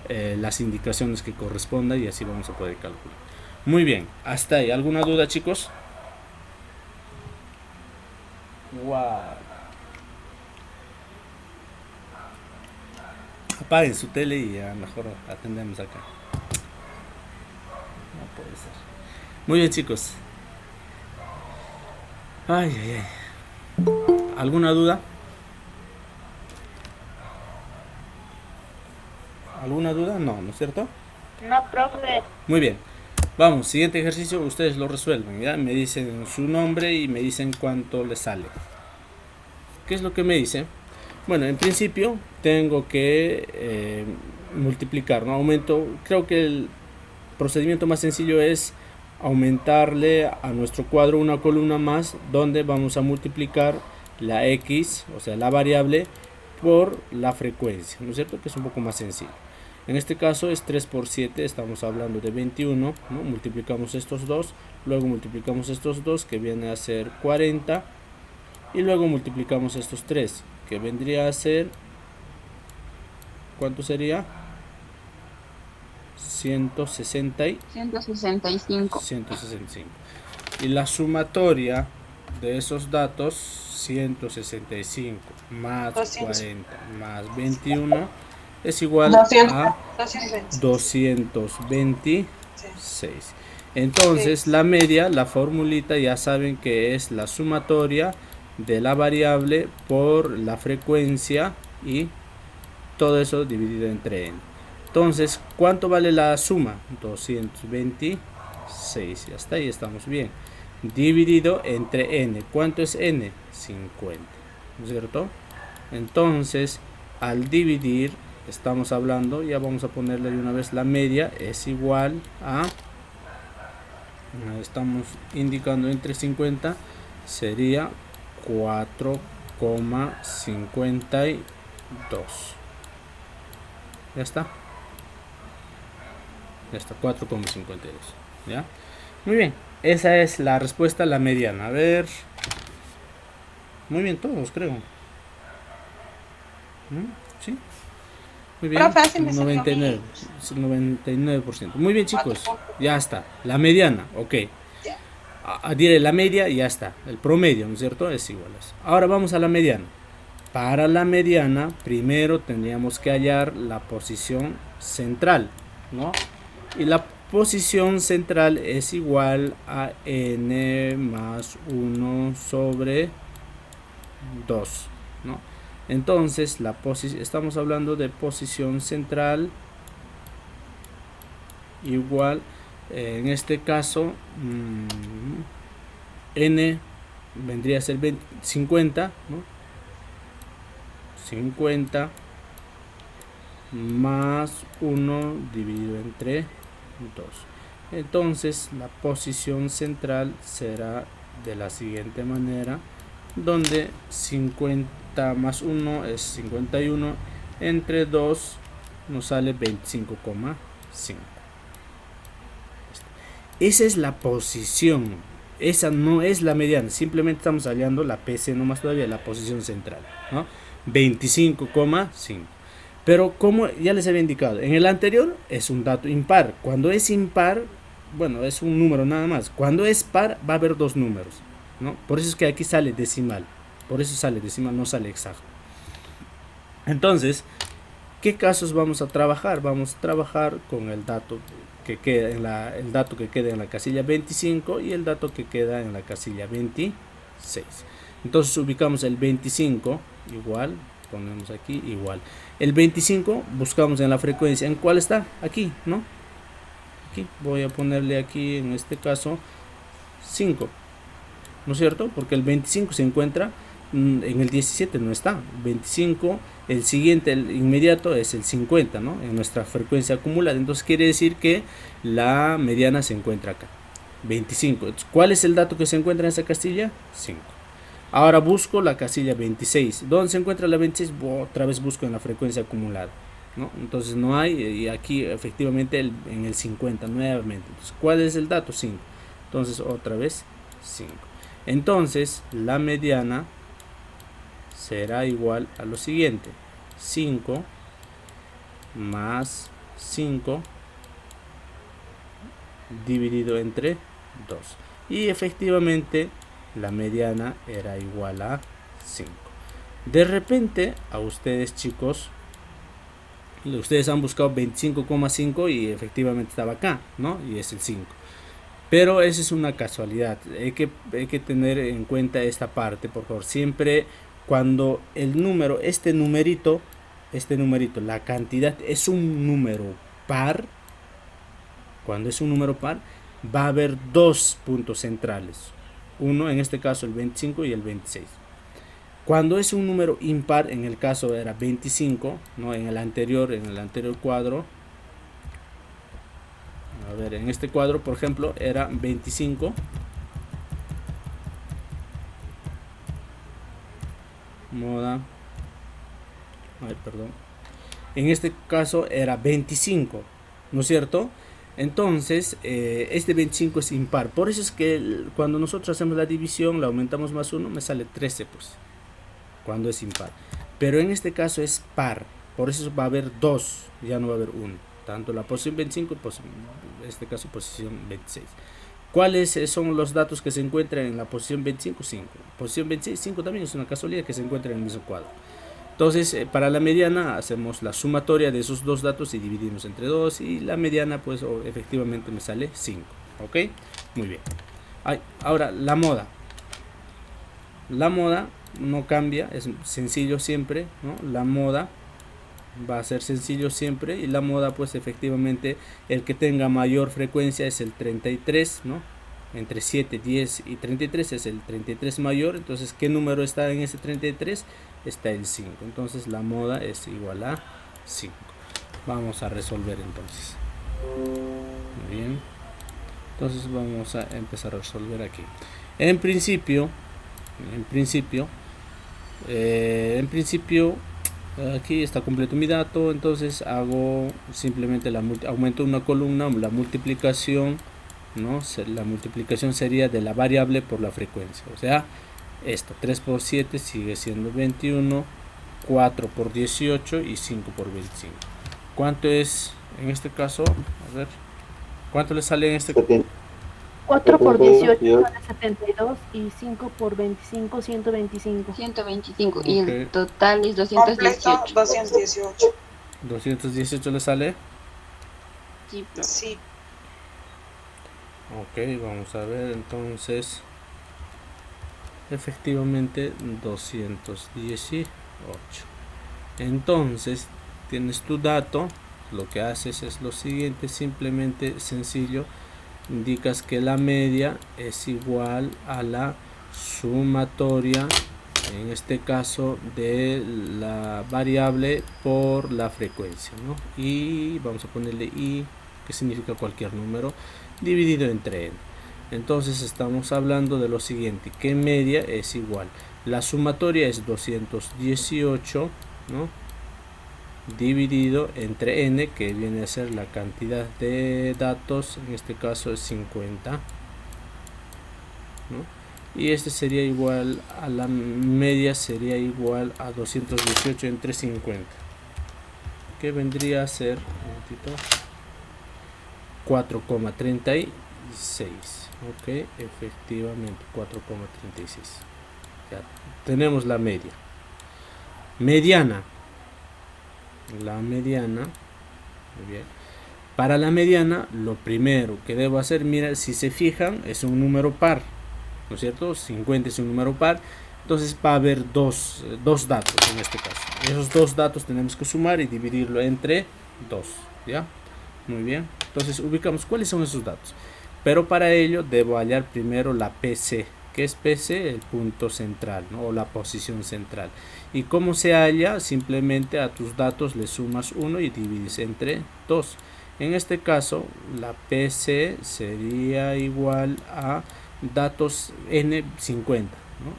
A: las indicaciones que correspondan y así vamos a poder calcular. Muy bien, hasta ahí. ¿Alguna duda, chicos? Wow. Apaguen su tele y ya mejor atendemos acá. No puede ser. Muy bien, chicos. Ay, ay, ay. ¿Alguna duda? ¿Alguna duda? No, ¿no es cierto?
C: No, profe.
A: Muy bien. Vamos, siguiente ejercicio, ustedes lo resuelven, ¿ya? Me dicen su nombre y me dicen cuánto les sale. ¿Qué es lo que me dice? Bueno, en principio tengo que multiplicar, ¿no? Aumento, creo que el procedimiento más sencillo es aumentarle a nuestro cuadro una columna más, donde vamos a multiplicar la x, o sea, la variable, por la frecuencia, ¿no es cierto? Que es un poco más sencillo. En este caso es 3 por 7, estamos hablando de 21, ¿no? Multiplicamos estos dos, luego multiplicamos estos dos, que viene a ser 40, y luego multiplicamos estos 3, que vendría a ser, ¿cuánto sería?
B: 165.
A: Y la sumatoria de esos datos, 165 más 40 más 21, es igual a 226. Entonces la media, la formulita, ya saben que es la sumatoria de la variable por la frecuencia y todo eso dividido entre n. Entonces, ¿cuánto vale la suma? 226. Y hasta ahí estamos bien. Dividido entre n. ¿Cuánto es n? 50. ¿No es cierto? Entonces, al dividir, estamos hablando, ya vamos a ponerle de una vez la media, es igual a, estamos indicando entre 50, sería 4,52. Ya está. Ya está, 4,52. ¿Ya? Muy bien. Esa es la respuesta, la mediana. A ver. Muy bien, todos creo. ¿Sí? Muy bien. 99%. Muy bien, chicos. Ya está. La mediana, ok. Diré la media y ya está. El promedio, ¿no es cierto? Es igual a eso. Ahora vamos a la mediana. Para la mediana, primero tendríamos que hallar la posición central, ¿no? Y la posición central es igual a n más 1 sobre 2, ¿no? Entonces estamos hablando de posición central igual, en este caso n vendría a ser 50, ¿no? 50 más 1 dividido entre 2. Entonces la posición central será de la siguiente manera, donde 50 más 1 es 51, entre 2 nos sale 25,5. Esa es la posición, esa no es la mediana, simplemente estamos hallando la PC nomás todavía, la posición central, ¿no? 25,5. Pero como ya les había indicado, en el anterior es un dato impar. Cuando es impar, bueno, es un número nada más. Cuando es par, va a haber dos números, ¿no? Por eso es que aquí sale decimal. Por eso sale decimal, no sale exacto. Entonces, ¿qué casos vamos a trabajar? Vamos a trabajar con el dato que queda el dato que queda en la casilla 25 y el dato que queda en la casilla 26. Entonces ubicamos el 25 igual, ponemos aquí igual. El 25 buscamos en la frecuencia. ¿En cuál está? Aquí, ¿no? Aquí. Voy a ponerle aquí, en este caso, 5. ¿No es cierto? Porque el 25 se encuentra en el 17, no está. 25, el siguiente, el inmediato es el 50, ¿no? En nuestra frecuencia acumulada. Entonces quiere decir que la mediana se encuentra acá. 25. Entonces, ¿cuál es el dato que se encuentra en esa casilla? 5. Ahora busco la casilla 26. ¿Dónde se encuentra la 26? Otra vez busco en la frecuencia acumulada, ¿no? Entonces no hay, y aquí efectivamente en el 50 nuevamente. Entonces, ¿cuál es el dato? 5. Entonces otra vez 5. Entonces la mediana será igual a lo siguiente: 5 más 5 dividido entre 2. Y efectivamente la mediana era igual a 5. De repente a ustedes, chicos, ustedes han buscado 25,5 y efectivamente estaba acá, ¿no? Y es el 5. Pero esa es una casualidad. Hay que tener en cuenta esta parte, por favor. Siempre cuando el número, este numerito, la cantidad es un número par, cuando es un número par, va a haber dos puntos centrales. Uno, en este caso el 25 y el 26. Cuando es un número impar, en el caso era 25, ¿no? En el anterior cuadro, a ver, en este cuadro, por ejemplo, era 25. Moda. Ay, perdón. En este caso era 25, ¿no es cierto? Entonces, este 25 es impar. Por eso es que cuando nosotros hacemos la división, la aumentamos más 1, me sale 13, pues, cuando es impar. Pero en este caso es par. Por eso va a haber 2, ya no va a haber 1. Tanto la posición 25, en este caso posición 26. ¿Cuáles son los datos que se encuentran en la posición 25? 5. Posición 26, 5 también es una casualidad que se encuentra en el mismo cuadro. Entonces, para la mediana hacemos la sumatoria de esos dos datos y dividimos entre 2. Y la mediana, pues, efectivamente me sale 5. ¿Ok? Muy bien. Ahora, la moda. La moda no cambia, es sencillo siempre, ¿no? La moda va a ser sencillo siempre. Y la moda, pues, efectivamente, el que tenga mayor frecuencia es el 33, ¿no? Entre 7, 10 y 33 es el 33 mayor. Entonces, ¿qué número está en ese 33? Está el 5. Entonces la moda es igual a 5. Vamos a resolver entonces. Muy bien. Entonces vamos a empezar a resolver aquí. En principio, aquí está completo mi dato. Entonces hago simplemente aumento una columna, la multiplicación, ¿no? La multiplicación sería de la variable por la frecuencia. O sea, esto, 3 por 7 sigue siendo 21, 4 por 18 y 5 por 25. ¿Cuánto es en este caso? A ver, ¿cuánto le sale en este caso?
F: 4 por 18 sale 72 y 5 por 25, 125.
B: 125
A: Okay.
B: y el total es
D: Completo
B: 218.
D: 218.
A: 218 le sale.
B: Sí, pero
D: Sí.
A: Ok, vamos a ver entonces. Efectivamente 218 8. Entonces tienes tu dato, lo que haces es lo siguiente, simplemente sencillo, indicas que la media es igual a la sumatoria, en este caso de la variable por la frecuencia, ¿no? Y vamos a ponerle i, que significa cualquier número, dividido entre n. Entonces estamos hablando de lo siguiente, que media es igual, la sumatoria es 218, ¿no? Dividido entre n, que viene a ser la cantidad de datos, en este caso es 50, ¿no? Y este sería igual a la media, sería igual a 218 entre 50, que vendría a ser 4,36. Ok, efectivamente 4,36. Ya tenemos la media. Mediana. La mediana, muy bien. Para la mediana, lo primero que debo hacer, mira, si se fijan, es un número par, ¿no es cierto? 50 es un número par, entonces va a haber dos datos en este caso. Esos dos datos tenemos que sumar y dividirlo entre 2, ¿ya? Muy bien, entonces ubicamos cuáles son esos datos. Pero para ello debo hallar primero la PC. ¿Qué es PC? El punto central, ¿no? O la posición central. ¿Y cómo se halla? Simplemente a tus datos le sumas 1 y divides entre 2. En este caso, la PC sería igual a datos n 50, ¿no?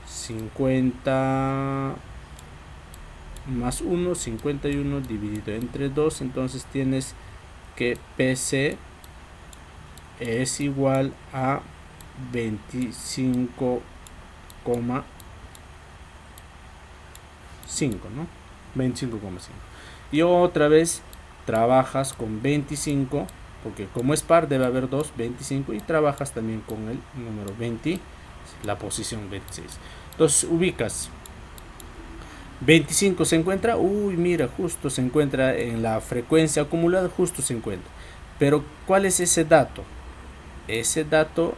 A: 50 más 1, 51 dividido entre 2. Entonces tienes que PC es igual a 25,5, ¿no? 25,5. Y otra vez trabajas con 25, porque como es par debe haber 2, 25, y trabajas también con el número 20, la posición 26. Entonces ubicas 25, se encuentra, uy, mira, justo se encuentra en la frecuencia acumulada, justo se encuentra. Pero ¿cuál es ese dato? Ese dato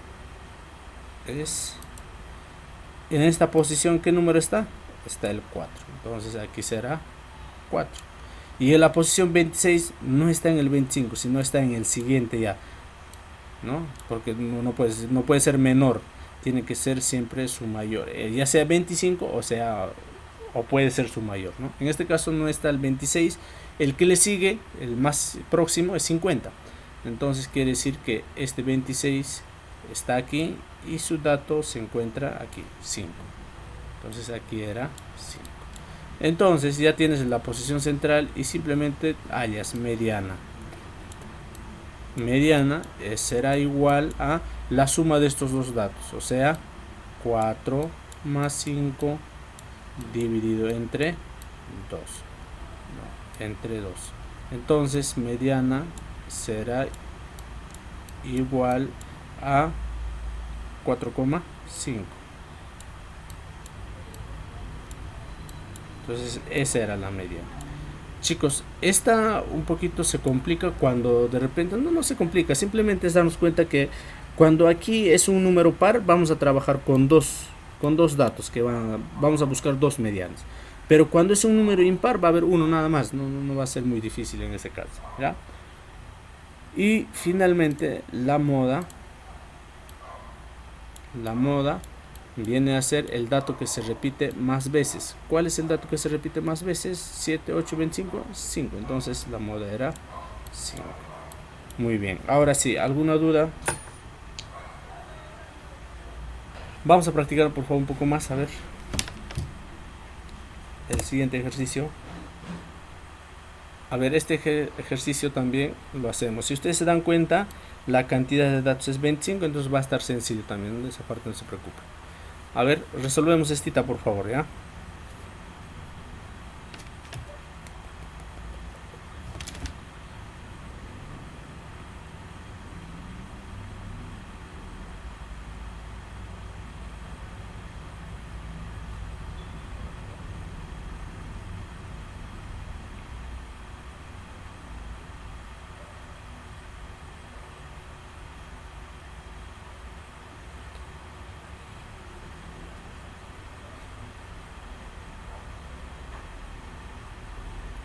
A: es en esta posición. ¿Qué número está? Está el 4. Entonces aquí será 4. Y en la posición 26 no está en el 25, sino está en el siguiente ya, ¿no? Porque no puede ser menor, tiene que ser siempre su mayor, ya sea 25 o puede ser su mayor, ¿no? En este caso no está el 26, el que le sigue, el más próximo, es 50. Entonces quiere decir que este 26 está aquí y su dato se encuentra aquí, 5. Entonces aquí era 5. Entonces ya tienes la posición central y simplemente hallas mediana. Mediana será igual a la suma de estos dos datos, o sea, 4 más 5 dividido entre 2. No, entre 2. Entonces mediana será igual a 4,5. Entonces esa era la media. Chicos, esta un poquito se complica cuando de repente, no se complica, simplemente es darnos cuenta que cuando aquí es un número par vamos a trabajar con dos datos que vamos a buscar dos medianas. Pero cuando es un número impar va a haber uno nada más, no va a ser muy difícil en ese caso, ¿ya? Y finalmente la moda viene a ser el dato que se repite más veces. ¿Cuál es el dato que se repite más veces? 7, 8, 25, 5. Entonces la moda era 5. Muy bien. Ahora sí, ¿alguna duda? Vamos a practicar por favor un poco más. A ver. El siguiente ejercicio. A ver, este ejercicio también lo hacemos. Si ustedes se dan cuenta, la cantidad de datos es 25, entonces va a estar sencillo también. De esa parte no se preocupen. A ver, resolvemos esta por favor, ¿ya?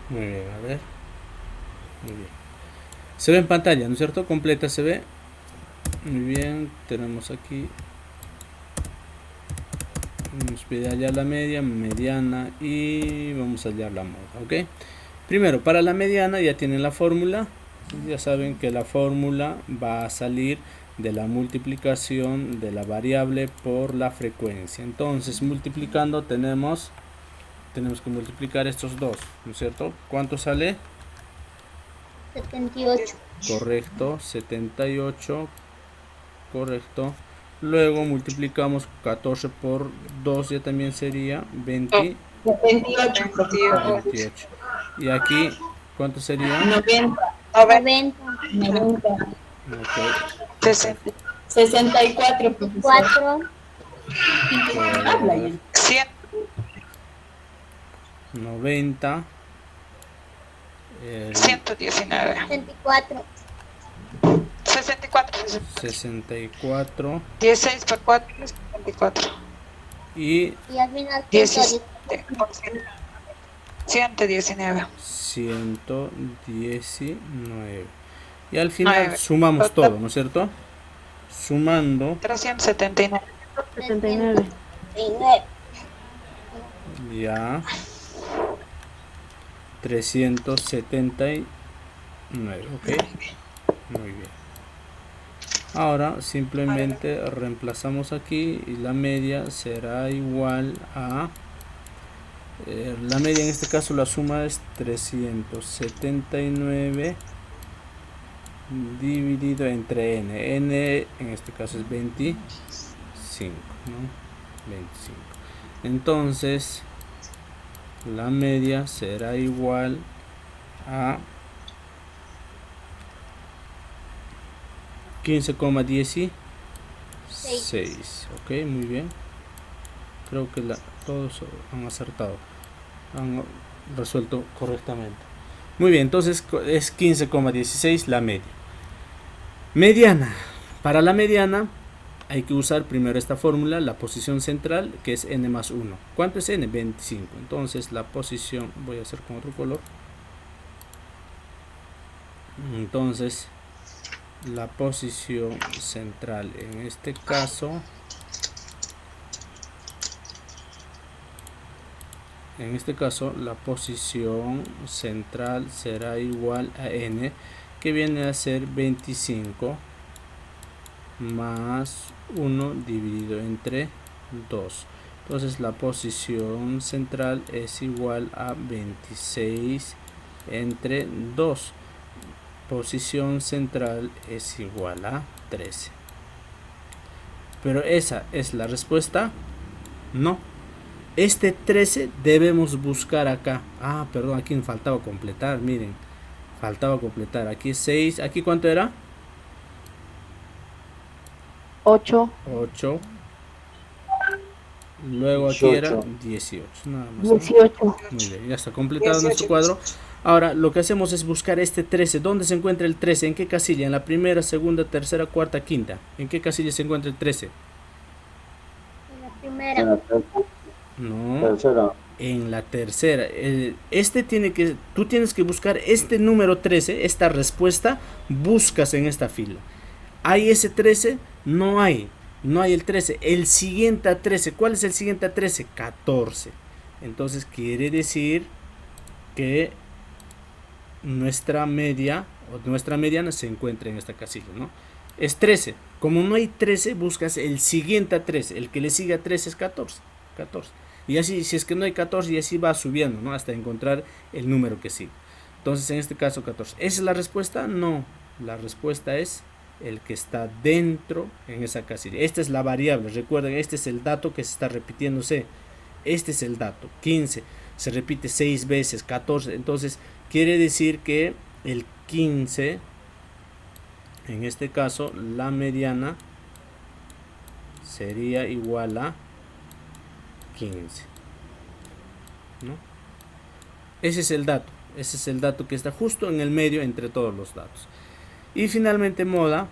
A: Muy bien, a ver. Muy bien. Se ve en pantalla, ¿no es cierto? Completa se ve. Muy bien, tenemos aquí. Nos pide hallar la media, mediana y vamos a hallar la moda, ¿ok? Primero, para la mediana ya tienen la fórmula. Ya saben que la fórmula va a salir de la multiplicación de la variable por la frecuencia. Entonces, multiplicando tenemos que multiplicar estos dos, ¿no es cierto? ¿Cuánto sale?
C: 78.
A: Correcto, 78, correcto. Luego multiplicamos 14 por 2, ya también sería 20,
E: 28.
A: 28. Y aquí, ¿cuánto sería?
E: 90.
C: 90.
E: 90.
A: Ok,
E: 64, profesor.
C: 4.
E: Habla ya.
D: 100.
A: 90.
D: 119.
C: 64.
D: 64.
A: 64
D: 16 por 4 es 64.
A: y
C: Y al final
D: 17 por 119.
A: 119. Y al final
D: 9.
A: sumamos todo, ¿no es cierto? Sumando
D: 379.
F: 79.
A: ya 379, ok. Muy bien. Ahora simplemente reemplazamos aquí y la media será igual a la media, en este caso la suma es 379 dividido entre n. N en este caso es 25, ¿no? 25. Entonces la media será igual a 15,16. Ok, muy bien. Creo que todos han acertado, han resuelto correctamente. Muy bien, entonces es 15,16 la media. Mediana. Para la mediana hay que usar primero esta fórmula, la posición central, que es n más 1. ¿Cuánto es n? 25. Entonces la posición, voy a hacer con otro color. Entonces la posición central en este caso, la posición central será igual a n, que viene a ser 25 más 1 dividido entre 2. Entonces la posición central es igual a 26 entre 2. Posición central es igual a 13. Pero esa es la respuesta. No. Este 13 debemos buscar acá. Ah, perdón, aquí me faltaba completar. Miren, faltaba completar. Aquí 6. ¿Aquí cuánto era?
F: 8.
A: 8. Luego aquí era 18. Nada más, ¿no?
F: 18.
A: Muy bien, ya está completado nuestro cuadro. Ahora lo que hacemos es buscar este 13. ¿Dónde se encuentra el 13? ¿En qué casilla? ¿En la primera, segunda, tercera, cuarta, quinta? ¿En qué casilla se encuentra el 13?
C: En la primera.
A: No, en la tercera. Tú tienes que buscar este número 13, esta respuesta, buscas en esta fila. ¿Hay ese 13? No hay el 13. El siguiente a 13, ¿cuál es el siguiente a 13? 14. Entonces quiere decir que nuestra media o nuestra mediana se encuentra en esta casilla, ¿no? Es 13. Como no hay 13, buscas el siguiente a 13. El que le sigue a 13 es 14. Y así, si es que no hay 14, y así va subiendo, ¿no? Hasta encontrar el número que sigue. Entonces, en este caso, 14. ¿Esa es la respuesta? No. La respuesta es el que está dentro en esa casilla. Esta es la variable. Recuerden, este es el dato que se está repitiéndose. Este es el dato. 15 se repite 6 veces. 14. Entonces, quiere decir que el 15, en este caso, la mediana sería igual a 15, ¿no? Ese es el dato. Ese es el dato que está justo en el medio entre todos los datos. Y finalmente moda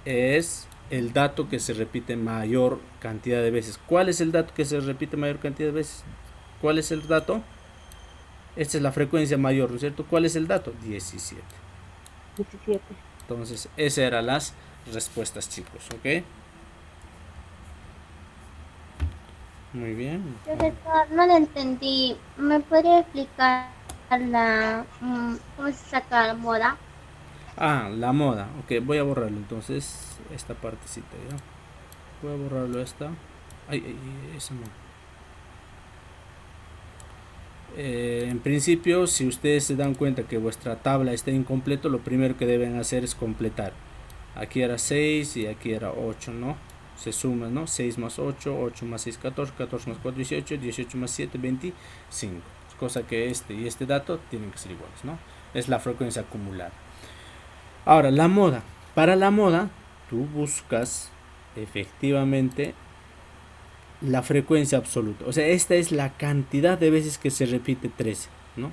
A: es el dato que se repite mayor cantidad de veces. ¿Cuál es el dato que se repite mayor cantidad de veces? ¿Cuál es el dato? Esta es la frecuencia mayor, ¿no es cierto? ¿Cuál es el dato? 17.
F: 17.
A: Entonces, esas eran las respuestas, chicos, ¿ok? Muy bien.
C: Profesor, no le entendí. ¿Me podría explicar cómo se saca la moda?
A: Ah, la moda. Ok, voy a borrarlo entonces esta partecita, ¿ya? Voy a borrarlo esta. Ay, esa no. En principio, si ustedes se dan cuenta que vuestra tabla está incompleto, lo primero que deben hacer es completar. Aquí era 6 y aquí era 8, ¿no? Se suman, ¿no? 6 más 8, 8 más 6, 14, 14 más 4, 18, 18 más 7, 25. Cosa que este y este dato tienen que ser iguales, ¿no? Es la frecuencia acumulada. Ahora, la moda. Para la moda, tú buscas efectivamente la frecuencia absoluta. O sea, esta es la cantidad de veces que se repite 13, ¿no?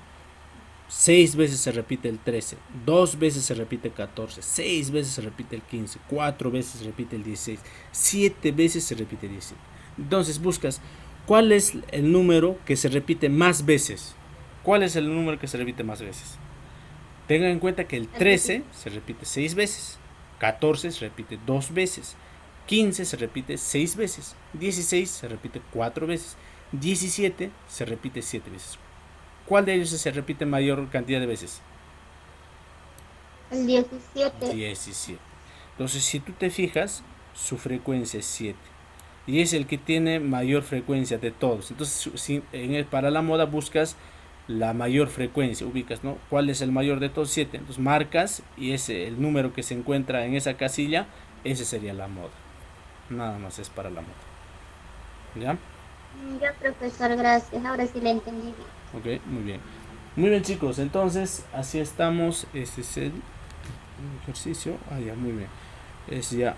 A: 6 veces se repite el 13, 2 veces se repite el 14, 6 veces se repite el 15, 4 veces se repite el 16, 7 veces se repite el 17. Entonces buscas cuál es el número que se repite más veces. ¿Cuál es el número que se repite más veces? Tengan en cuenta que el 13 se repite 6 veces, 14 se repite 2 veces, 15 se repite 6 veces, 16 se repite 4 veces, 17 se repite 7 veces. ¿Cuál de ellos se repite mayor cantidad de veces?
C: El 17.
A: 17. Entonces, si tú te fijas, su frecuencia es 7. Y es el que tiene mayor frecuencia de todos. Entonces, para la moda buscas la mayor frecuencia, ubicas, ¿no? ¿Cuál es el mayor de todos? 7. Entonces marcas y el número que se encuentra en esa casilla, ese sería la moda. Nada más es para la moda. ¿Ya?
C: Ya, profesor, gracias. Ahora sí le entendí bien.
A: Ok, muy bien. Muy bien, chicos, entonces así estamos. Este es el ejercicio. Ah, ya, muy bien. Es ya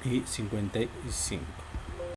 A: 8:55.